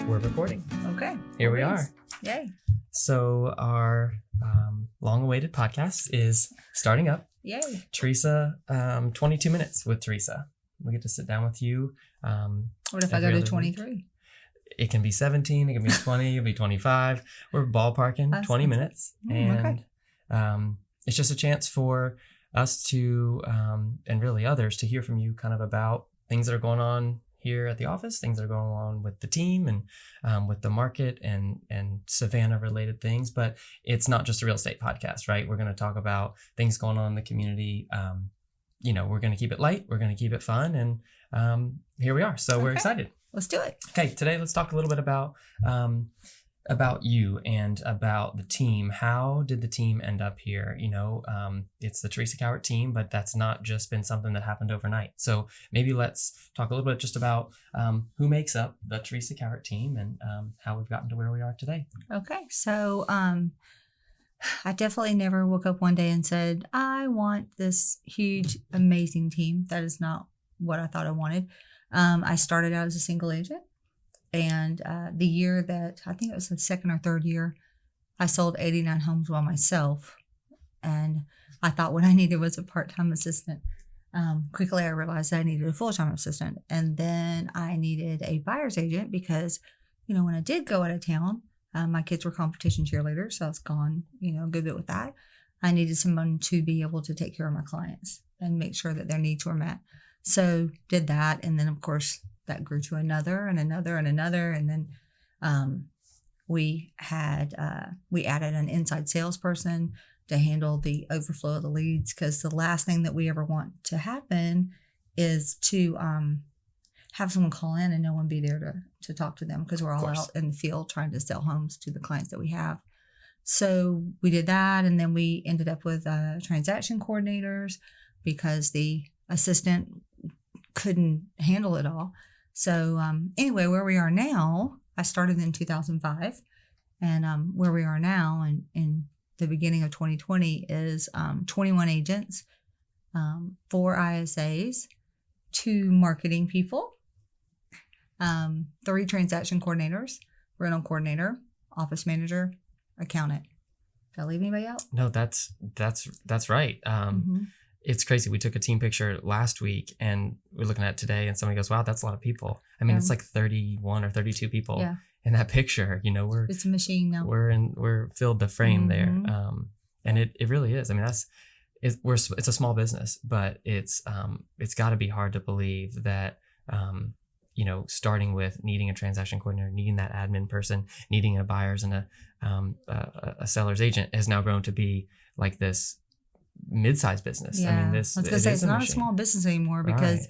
We're recording. Okay. Here we are. Yay. So our long-awaited podcast is starting up. Yay. Teresa, 22 minutes with Teresa. We get to sit down with you. What if I go to 23? It can be 17, it can be 20, it can be 25. We're ballparking That's 20 minutes. Okay. It's just a chance for us to, and really others, to hear from you kind of about things that are going on here at the office, things that are going on with the team and with the market and Savannah related things. But it's not just a real estate podcast, right? We're going to talk about things going on in the community. We're going to keep it light. We're going to keep it fun. And here we are. So we're excited. Let's do it. Okay. Today, let's talk a little bit about you and about the team. How did the team end up here? It's the Teresa Cowart team, but that's not just been something that happened overnight. So maybe let's talk a little bit just about who makes up the Teresa Cowart team and how we've gotten to where we are today. Okay. So I definitely never woke up one day and said, I want this huge, amazing team. That is not what I thought I wanted. I started out as a single agent. And the year that, I think it was the second or third year, I sold 89 homes by myself. And I thought what I needed was a part-time assistant. Quickly, I realized I needed a full-time assistant. And then I needed a buyer's agent because, when I did go out of town, my kids were competition cheerleaders. So I was gone, a good bit with that. I needed someone to be able to take care of my clients and make sure that their needs were met. So did that. And then, of course, that grew to another and another and another. And then we added an inside salesperson to handle the overflow of the leads, because the last thing that we ever want to happen is to have someone call in and no one be there to talk to them, because we're all out in the field trying to sell homes to the clients that we have. So we did that. And then we ended up with transaction coordinators because the assistant couldn't handle it all. So anyway, where we are now, I started in 2005, and where we are now in the beginning of 2020 is 21 agents, 4 ISAs, 2 marketing people, 3 transaction coordinators, rental coordinator, office manager, accountant. Did I leave anybody out? No, that's right. It's crazy. We took a team picture last week and we're looking at it today, and somebody goes, wow, that's a lot of people. I mean, it's like 31 or 32 people in that picture. It's a machine now. We're filled the frame there. And it really is. I mean, it's a small business, but it's got to be hard to believe that, starting with needing a transaction coordinator, needing that admin person, needing a buyer's and a seller's agent has now grown to be like this mid-sized business. Yeah. I mean, I was going to say, it's not a small business anymore, because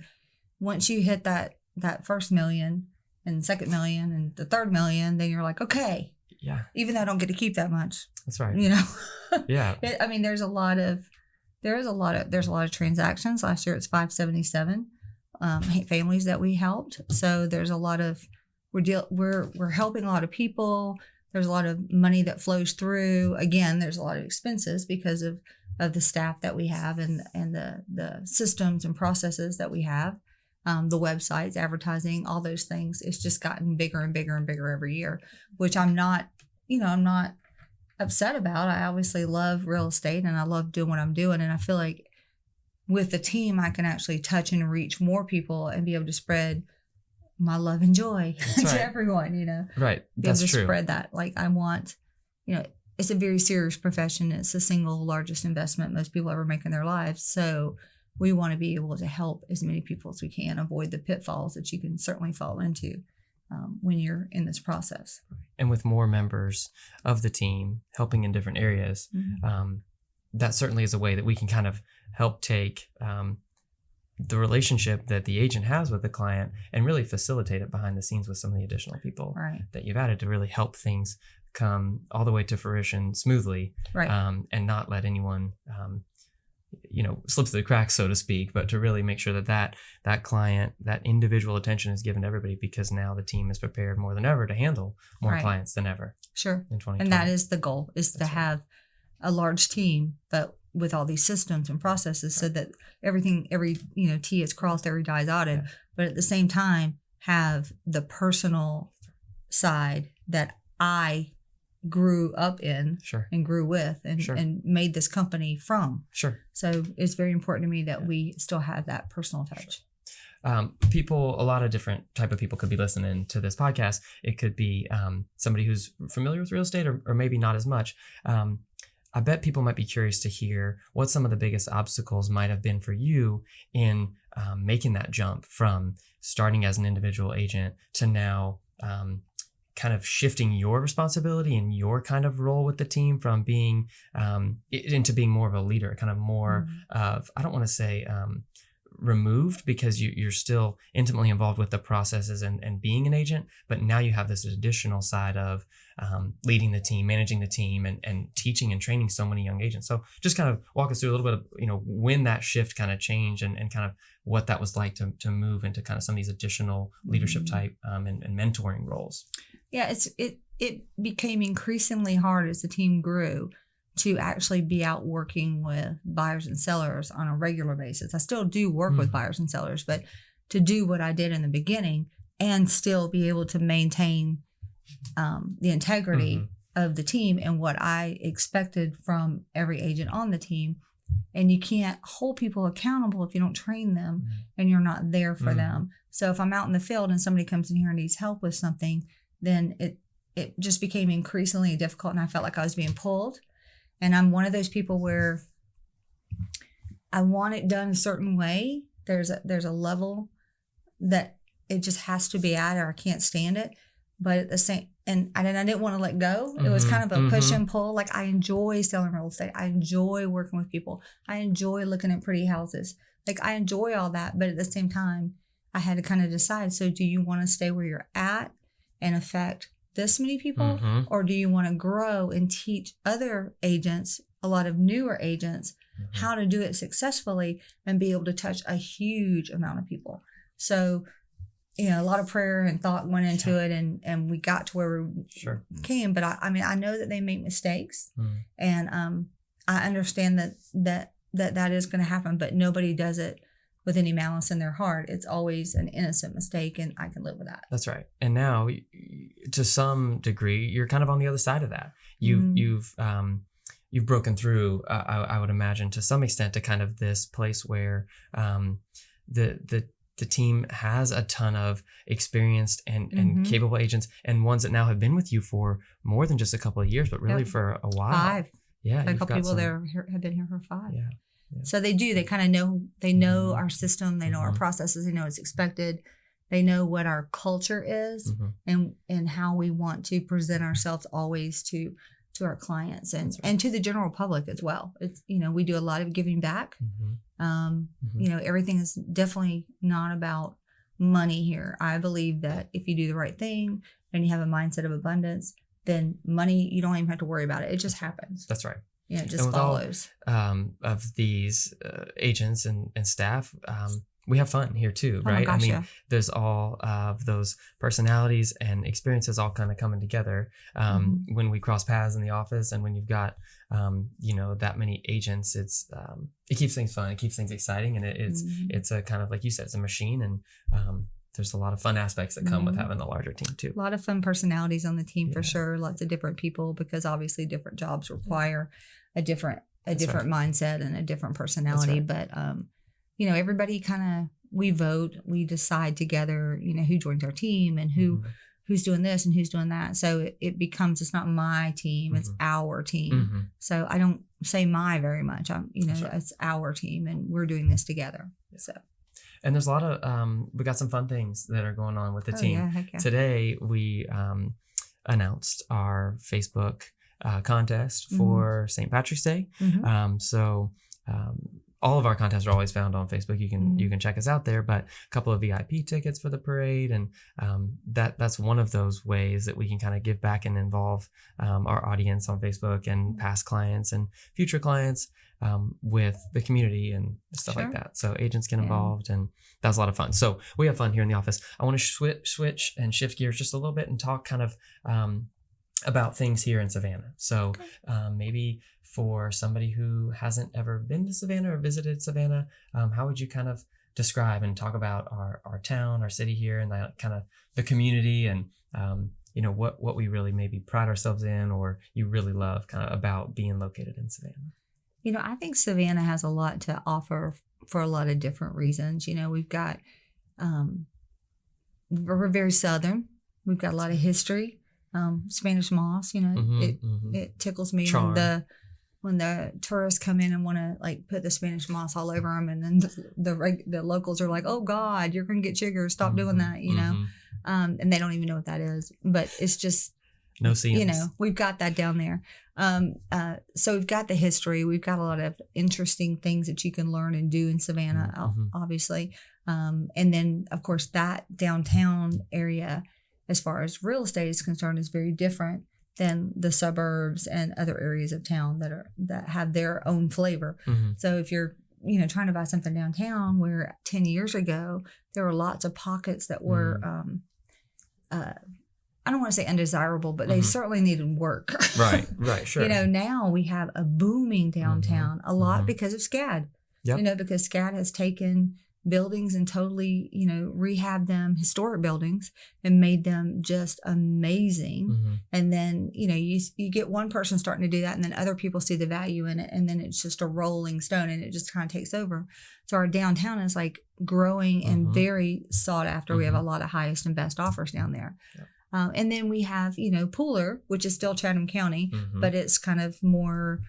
once you hit that first million and second million and the third million, then you're like, okay, even though I don't get to keep that much. That's right. Yeah. There's a lot of transactions. Last year it's 577 families that we helped. So there's a lot of, we're helping a lot of people. There's a lot of money that flows through. Again, there's a lot of expenses because of the staff that we have and the systems and processes that we have, the websites, advertising, all those things. It's just gotten bigger and bigger and bigger every year, which I'm not upset about. I obviously love real estate and I love doing what I'm doing. And I feel like with the team, I can actually touch and reach more people and be able to spread my love and joy to everyone, Right. That's true. Spread that. Like I want, it's a very serious profession. It's the single largest investment most people ever make in their lives. So we want to be able to help as many people as we can avoid the pitfalls that you can certainly fall into when you're in this process. And with more members of the team helping in different areas, that certainly is a way that we can kind of help take the relationship that the agent has with the client and really facilitate it behind the scenes with some of the additional people that you've added to really help things come all the way to fruition smoothly, and not let anyone, slip through the cracks, so to speak, but to really make sure that client, that individual attention is given to everybody, because now the team is prepared more than ever to handle more clients than ever. Sure. In 2020. And that is the goal, is to have a large team, but with all these systems and processes so that every T is crossed, every I is dotted, but at the same time have the personal side that I grew up in Sure. and grew with and, Sure. and made this company from. Sure. So it's very important to me that we still have that personal touch. People, a lot of different type of people could be listening to this podcast. It could be somebody who's familiar with real estate or maybe not as much. I bet people might be curious to hear what some of the biggest obstacles might have been for you in making that jump from starting as an individual agent to now kind of shifting your responsibility and your kind of role with the team from being into being more of a leader, kind of more of, I don't want to say removed, because you're still intimately involved with the processes and being an agent, but now you have this additional side of leading the team, managing the team, and teaching and training so many young agents. So just kind of walk us through a little bit of, when that shift kind of changed and kind of what that was like to move into kind of some of these additional leadership type and mentoring roles. Yeah, it became increasingly hard as the team grew to actually be out working with buyers and sellers on a regular basis. I still do work with buyers and sellers, but to do what I did in the beginning and still be able to maintain the integrity of the team and what I expected from every agent on the team. And you can't hold people accountable if you don't train them and you're not there for them. So if I'm out in the field and somebody comes in here and needs help with something, then it just became increasingly difficult, and I felt like I was being pulled. And I'm one of those people where I want it done a certain way. There's a level that it just has to be at, or I can't stand it. But at the same, and I didn't want to let go. It was kind of a push and pull. Like, I enjoy selling real estate. I enjoy working with people. I enjoy looking at pretty houses. Like, I enjoy all that. But at the same time, I had to kind of decide. So do you want to stay where you're at and affect this many people, or do you want to grow and teach other agents, a lot of newer agents, how to do it successfully and be able to touch a huge amount of people? So, a lot of prayer and thought went into it, and we got to where we came. But I mean, I know that they make mistakes, and I understand that is going to happen, but nobody does it with any malice in their heart. It's always an innocent mistake, and I can live with that. That's right. And now, to some degree, you're kind of on the other side of that. You've broken through, I would imagine, to some extent, to kind of this place where the team has a ton of experienced and capable agents, and ones that now have been with you for more than just a couple of years, but really for a while. 5. Yeah, a couple people there have been here for 5. Yeah. So they kind of know, they know our system, they know our processes, they know what's expected, they know what our culture is, and how we want to present ourselves always to our clients and to the general public as well. It's, we do a lot of giving back. Everything is definitely not about money here. I believe that if you do the right thing and you have a mindset of abundance, then money, you don't even have to worry about it. It just happens. That's right. It just follows. All, of these agents and staff, we have fun here too, right? Gosh, there's all of those personalities and experiences all kind of coming together when we cross paths in the office, and when you've got that many agents, it keeps things fun, it keeps things exciting, and it's a kind of, like you said, it's a machine, and there's a lot of fun aspects that come with having a larger team too. A lot of fun personalities on the team for sure. Lots of different people, because obviously different jobs require a different mindset and a different personality. But everybody we vote, we decide together, who joins our team and who's doing this and who's doing that. So it becomes, it's not my team, it's our team. So I don't say my very much. It's our team, and we're doing this together. So. And there's a lot of, we got some fun things that are going on with the team. Yeah, heck yeah. Today, we announced our Facebook contest for St. Patrick's Day. All of our contests are always found on Facebook. You can check us out there, but a couple of VIP tickets for the parade, and that's one of those ways that we can kind of give back and involve our audience on Facebook and past clients and future clients with the community and stuff like that. So agents get involved, and that's a lot of fun. So we have fun here in the office. I want to switch and shift gears just a little bit and talk kind of about things here in Savannah. So maybe for somebody who hasn't ever been to Savannah or visited Savannah, how would you kind of describe and talk about our town, our city here, and that kind of the community, and what we really maybe pride ourselves in, or you really love kind of about being located in Savannah. I think Savannah has a lot to offer for a lot of different reasons. We've got, we're very Southern. We've got a lot of history. Spanish moss, it tickles me when the tourists come in and want to like put the Spanish moss all over them, and then the locals are like, "Oh God, you're going to get chiggers. Stop doing that," and they don't even know what that is. But it's just no seams. We've got that down there. So we've got the history. We've got a lot of interesting things that you can learn and do in Savannah, obviously. And then of course that downtown area, as far as real estate is concerned, is very different than the suburbs and other areas of town that have their own flavor. So if you're trying to buy something downtown, where 10 years ago there were lots of pockets that were I don't want to say undesirable, but they certainly needed work. Right, sure. Now we have a booming downtown, a lot because of SCAD. Yep. Because SCAD has taken buildings and totally, rehabbed them, historic buildings, and made them just amazing. And then, you get one person starting to do that, and then other people see the value in it, and then it's just a rolling stone, and it just kind of takes over. So our downtown is like growing and very sought after. We have a lot of highest and best offers down there. Yep. And then we have, Pooler, which is still Chatham County, but it's kind of more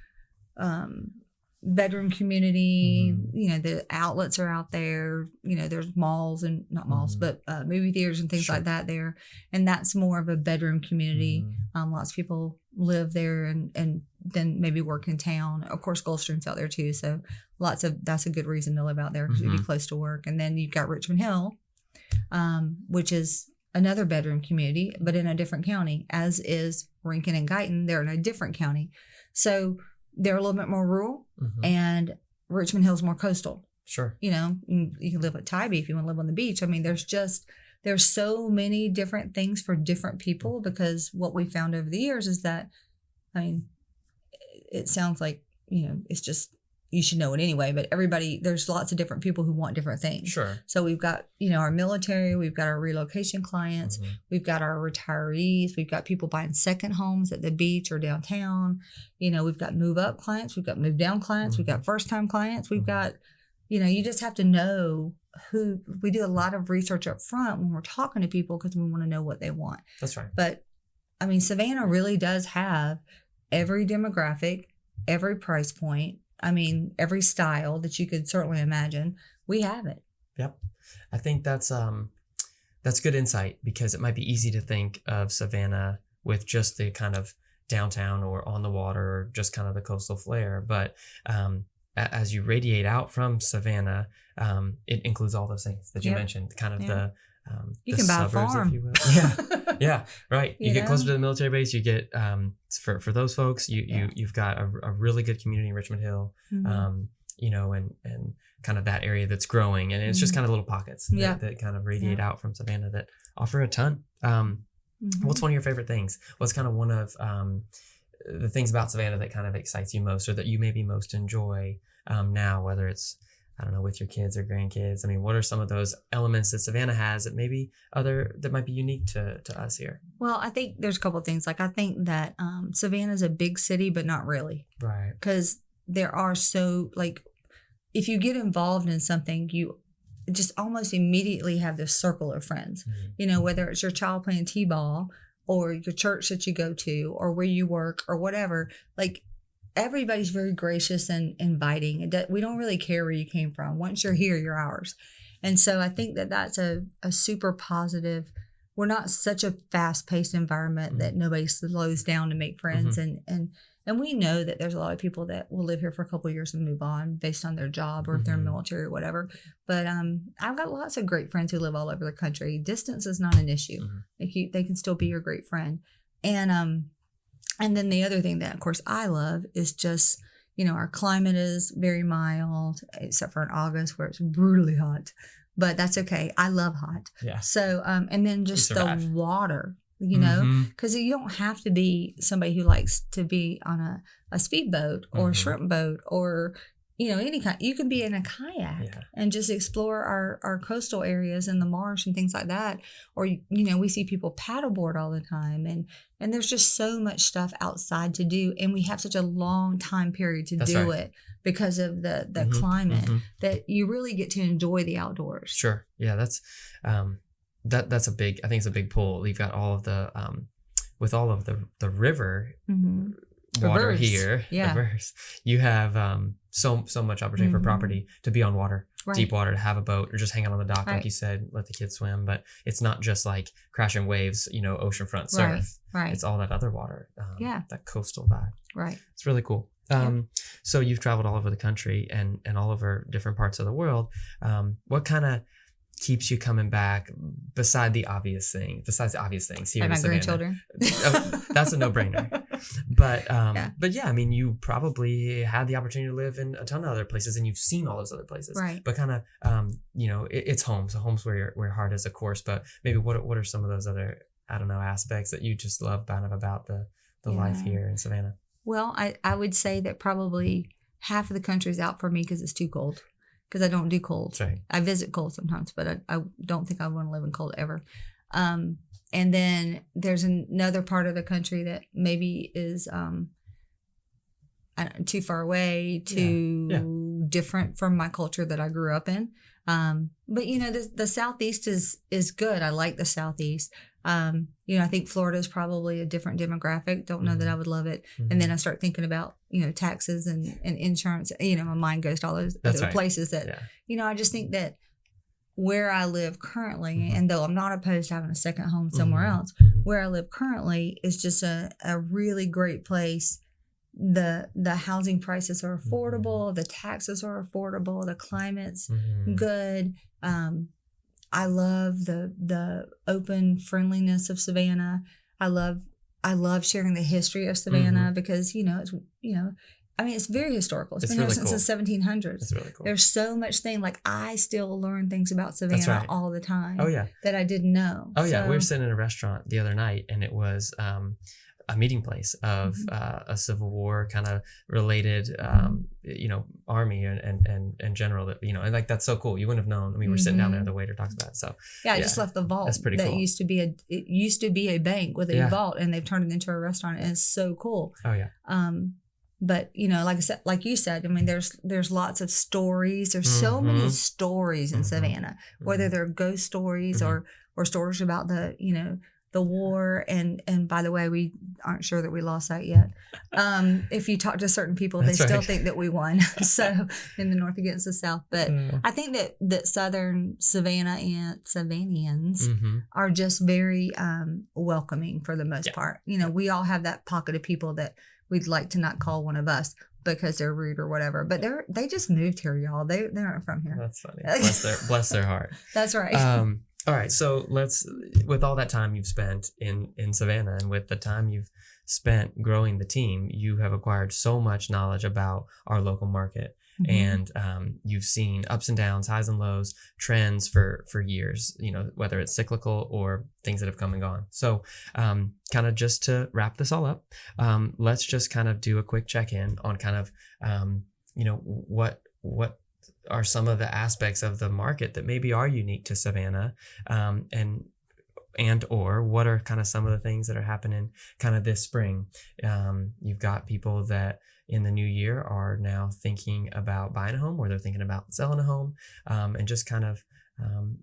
bedroom community. The outlets are out there. There's malls and not malls, but movie theaters and things like that there. And that's more of a bedroom community. Lots of people live there and then maybe work in town. Of course, Gulfstream's out there too. So that's a good reason to live out there, because you'd be close to work. And then you've got Richmond Hill, which is another bedroom community, but in a different county, as is Rankin and Guyton. They're in a different county. So they're a little bit more rural, and Richmond Hill's more coastal. Sure. You can live at Tybee if you want to live on the beach. I mean, there's so many different things for different people, because what we found over the years is that, it sounds like, it's just, you should know it anyway, but there's lots of different people who want different things. Sure. So we've got, our military, we've got our relocation clients, we've got our retirees, we've got people buying second homes at the beach or downtown. We've got move up clients, we've got move down clients, we've got first time clients, we've got, you just have to know who. We do a lot of research up front when we're talking to people, because we want to know what they want. That's right. But Savannah really does have every demographic, every price point. Every style that you could certainly imagine, we have it. Yep. I think that's good insight, because it might be easy to think of Savannah with just the kind of downtown or on the water, or just kind of the coastal flair. But as you radiate out from Savannah, it includes all those things that you mentioned, kind of you the can buy suburbs, a farm. if you will. Yeah, right. You get closer to the military base. You get for those folks, you've got a really good community in Richmond Hill, and kind of that area that's growing, and it's just kind of little pockets that kind of radiate out from Savannah that offer a ton. What's one of your favorite things? What's kind of one of the things about Savannah that kind of excites you most, or that you maybe most enjoy now, whether it's, I don't know, with your kids or grandkids? What are some of those elements that Savannah has that maybe that might be unique to us here? Well, I think there's a couple of things. Like, I think that Savannah's a big city, but not really. Right. Because there are if you get involved in something, you just almost immediately have this circle of friends. Whether it's your child playing t-ball, or your church that you go to, or where you work, or whatever. Everybody's very gracious and inviting. We don't really care where you came from. Once you're here, you're ours. And so I think that that's a super positive. We're not such a fast-paced environment that nobody slows down to make friends. And we know that there's a lot of people that will live here for a couple of years and move on based on their job, or if they're military or whatever. But I've got lots of great friends who live all over the country. Distance is not an issue. They can still be your great friend. And then the other thing that, of course, I love is just, our climate is very mild, except for in August where it's brutally hot. But that's okay. I love hot. Yeah. So, and then just the water, because you don't have to be somebody who likes to be on a speedboat or a shrimp boat or, any kind. You can be in a kayak and just explore our coastal areas and the marsh and things like that. Or, we see people paddleboard all the time. And there's just so much stuff outside to do. And we have such a long time period to do it because of the climate that you really get to enjoy the outdoors. Sure. Yeah, that's that's a big, I think it's a big pull. You've got all of the, with all of the river water here, you have so much opportunity for property to be on water, deep water, to have a boat or just hang out on the dock, like you said, let the kids swim. But it's not just like crashing waves, oceanfront surf. It's all that other water, that coastal vibe. Right. It's really cool. So you've traveled all over the country and all over different parts of the world. What kind of keeps you coming back besides the obvious things here in my Savannah? Grandchildren. That's a no-brainer. But I mean, you probably had the opportunity to live in a ton of other places and you've seen all those other places. Right. But kind of, it's home. So home's where your heart is, of course. But maybe what are some of those other, I don't know, aspects that you just love kind of about the life here in Savannah? Well, I would say that probably half of the country is out for me because it's too cold. Because I don't do cold. Right. I visit cold sometimes, but I don't think I want to live in cold ever. And then there's another part of the country that maybe is too far away, too different from my culture that I grew up in. But the Southeast is good. I like the Southeast. I think Florida is probably a different demographic. Don't know that I would love it. And then I start thinking about, taxes and insurance. My mind goes to all those other places that, I just think that where I live currently, and though I'm not opposed to having a second home somewhere else, where I live currently is just a really great place. The housing prices are affordable. The taxes are affordable. The climate's good. I love the open friendliness of Savannah. I love sharing the history of Savannah because it's very historical. It's been there since the 1700s. It's really cool. There's so much thing. Like I still learn things about Savannah all the time. Oh yeah, that I didn't know. Oh yeah, we were sitting in a restaurant the other night and it was a meeting place of a Civil War kind of related, army and general that, and like, that's so cool. You wouldn't have known. I mean, we're sitting down there and the waiter talks about it. So I just left the vault. That's pretty cool. It used to be a bank with a vault and they've turned it into a restaurant and it's so cool. Oh yeah. But like you said, I mean, there's lots of stories. There's so many stories in Savannah, whether they're ghost stories or stories about the war, and by the way, we aren't sure that we lost that yet. If you talk to certain people, they still think that we won. So in the North against the South, but I think that Southern Savannah and Savannahans are just very welcoming for the most part. We all have that pocket of people that we'd like to not call one of us because they're rude or whatever, but they just moved here, y'all. They aren't from here. That's funny. Bless their heart. That's right. All right, so with all that time you've spent in Savannah and with the time you've spent growing the team, you have acquired so much knowledge about our local market. And you've seen ups and downs, highs and lows, trends for years, whether it's cyclical or things that have come and gone. So kind of just to wrap this all up, let's just kind of do a quick check-in on kind of, what are some of the aspects of the market that maybe are unique to Savannah, and or what are kind of some of the things that are happening kind of this spring. You've got people that in the new year are now thinking about buying a home, or they're thinking about selling a home, and just kind of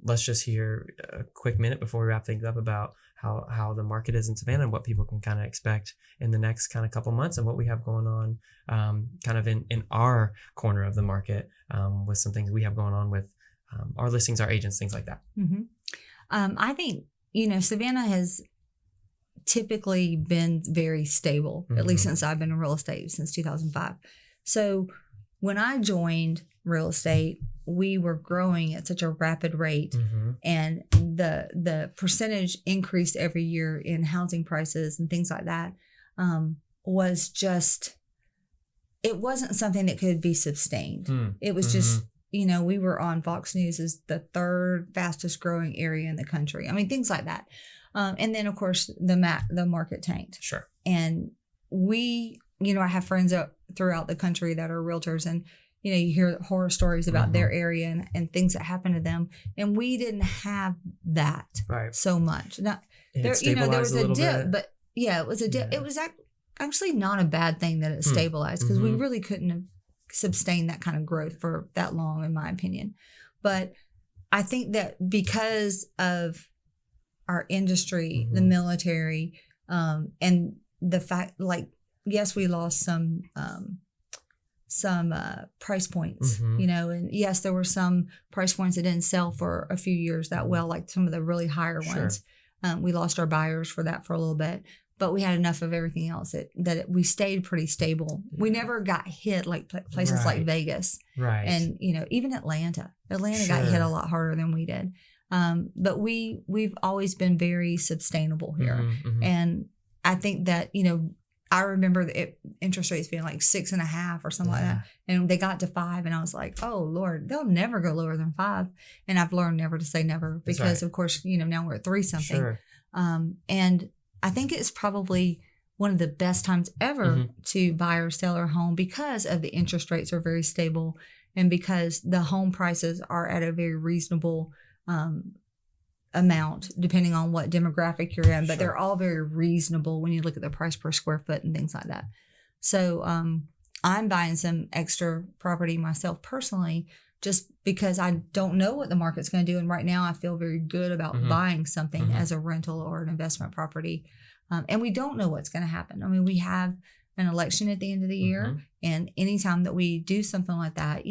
let's just hear a quick minute before we wrap things up about how the market is in Savannah and what people can kind of expect in the next kind of couple months and what we have going on kind of in our corner of the market with some things we have going on with our listings, our agents, things like that. I think, Savannah has typically been very stable, at least since I've been in real estate since 2005. So when I joined real estate, we were growing at such a rapid rate, and the percentage increased every year in housing prices and things like that was just, it wasn't something that could be sustained. It was just, we were on Fox News as the third fastest growing area in the country. I mean, things like that. And then of course the market tanked. Sure. And we, I have friends throughout the country that are realtors, and you hear horror stories about their area and things that happen to them. And we didn't have that so much. Now, there was a dip, but it was a dip. It was actually not a bad thing that it stabilized, because we really couldn't have sustained that kind of growth for that long, in my opinion. But I think that because of our industry, the military, and the fact, like, yes, we lost some price points, and yes, there were some price points that didn't sell for a few years that well, like some of the really higher ones. We lost our buyers for that for a little bit, but we had enough of everything else that we stayed pretty stable. We never got hit like places like Vegas, and even Atlanta got hit a lot harder than we did. But we've always been very sustainable here, and I think that I remember the interest rates being like 6.5 or something like that, and they got to 5, and I was like, "Oh Lord, they'll never go lower than 5." And I've learned never to say never, because of course now we're at 3 something, and I think it's probably one of the best times ever to buy or sell our home, because of the interest rates are very stable, and because the home prices are at a very reasonable amount, depending on what demographic you're in, but they're all very reasonable when you look at the price per square foot and things like that. So I'm buying some extra property myself personally, just because I don't know what the market's going to do. And right now I feel very good about buying something as a rental or an investment property. And we don't know what's going to happen. I mean, we have an election at the end of the year, and anytime that we do something like that,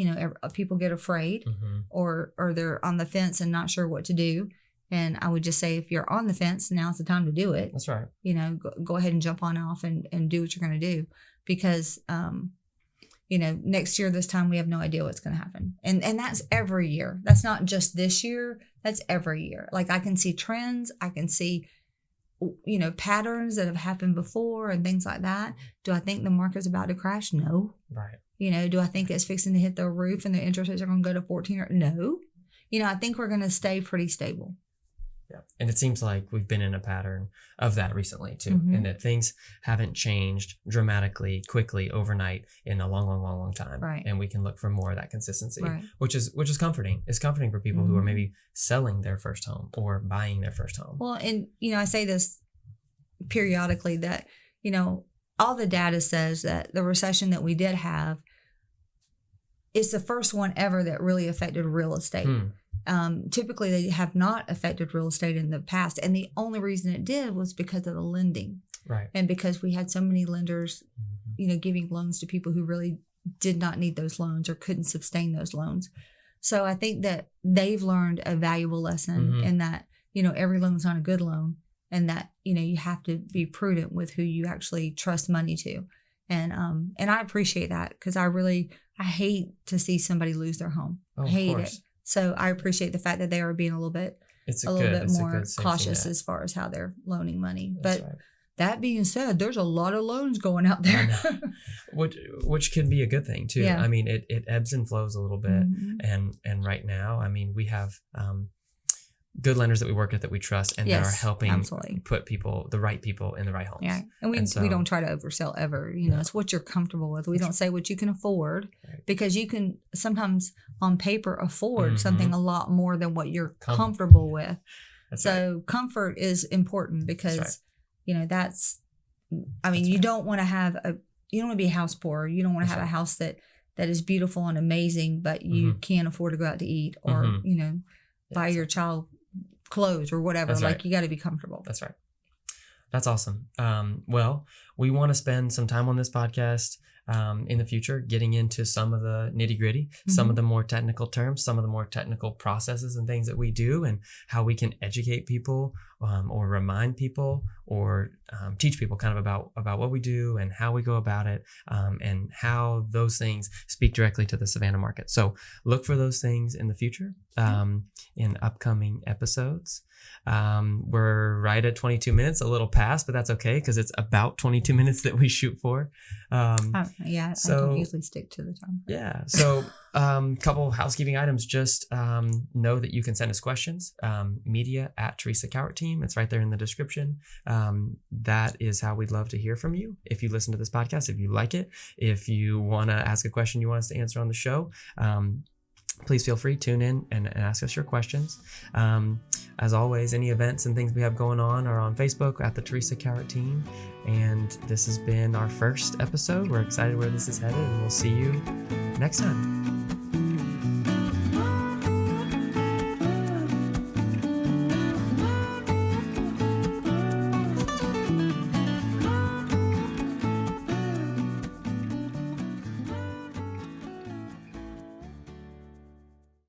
people get afraid or they're on the fence and not sure what to do. And I would just say, if you're on the fence, now's the time to do it. That's right. Go ahead and jump on off and do what you're going to do, because, next year, this time, we have no idea what's going to happen. And that's every year. That's not just this year. That's every year. Like, I can see trends. I can see, patterns that have happened before and things like that. Do I think the market's about to crash? No. Right. Do I think it's fixing to hit the roof and the interest rates are going to go to 14? No. I think we're going to stay pretty stable. Yeah. And it seems like we've been in a pattern of that recently too, and that things haven't changed dramatically, quickly, overnight in a long time. Right. And we can look for more of that consistency, which is comforting. It's comforting for people who are maybe selling their first home or buying their first home. Well, and I say this periodically that, all the data says that the recession that we did have is the first one ever that really affected real estate. Typically, they have not affected real estate in the past. And the only reason it did was because of the lending. Right. And because we had so many lenders, giving loans to people who really did not need those loans or couldn't sustain those loans. So I think that they've learned a valuable lesson in that, every loan's not a good loan, and that, you have to be prudent with who you actually trust money to. And I appreciate that, because I hate to see somebody lose their home. I hate it. So I appreciate the fact that they are being a little bit more cautious as far as how they're loaning money. That's but that being said, there's a lot of loans going out there, which can be a good thing too. Yeah. I mean, it ebbs and flows a little bit, and right now, I mean, we have good lenders that we work with that we trust and that are helping put the right people in the right homes. Yeah. And we don't try to oversell ever. It's what you're comfortable with. We don't say what you can afford, because you can sometimes on paper afford something a lot more than what you're comfortable with. Comfort is important, because, you don't want to be house poor. You don't want to have a house that is beautiful and amazing, but you can't afford to go out to eat or, buy your child clothes or whatever. You got to be comfortable. That's right. That's awesome. Well, we want to spend some time on this podcast in the future, getting into some of the nitty gritty, some of the more technical terms, some of the more technical processes and things that we do, and how we can educate people or remind people or teach people kind of about what we do and how we go about it, and how those things speak directly to the Savannah market. So look for those things in the future, in upcoming episodes. We're right at 22 minutes, a little past, but that's okay, because it's about 22 minutes that we shoot for. I don't usually stick to the time. Yeah. So Couple of housekeeping items. Just know that you can send us questions. Media at Teresa Cowart team. It's right there in the description. That is how we'd love to hear from you. If you listen to this podcast, if you like it, if you want to ask a question you want us to answer on the show, please feel free, tune in and ask us your questions. As always, any events and things we have going on are on Facebook at the Teresa Cowart team. And this has been our first episode. We're excited where this is headed, and we'll see you next time.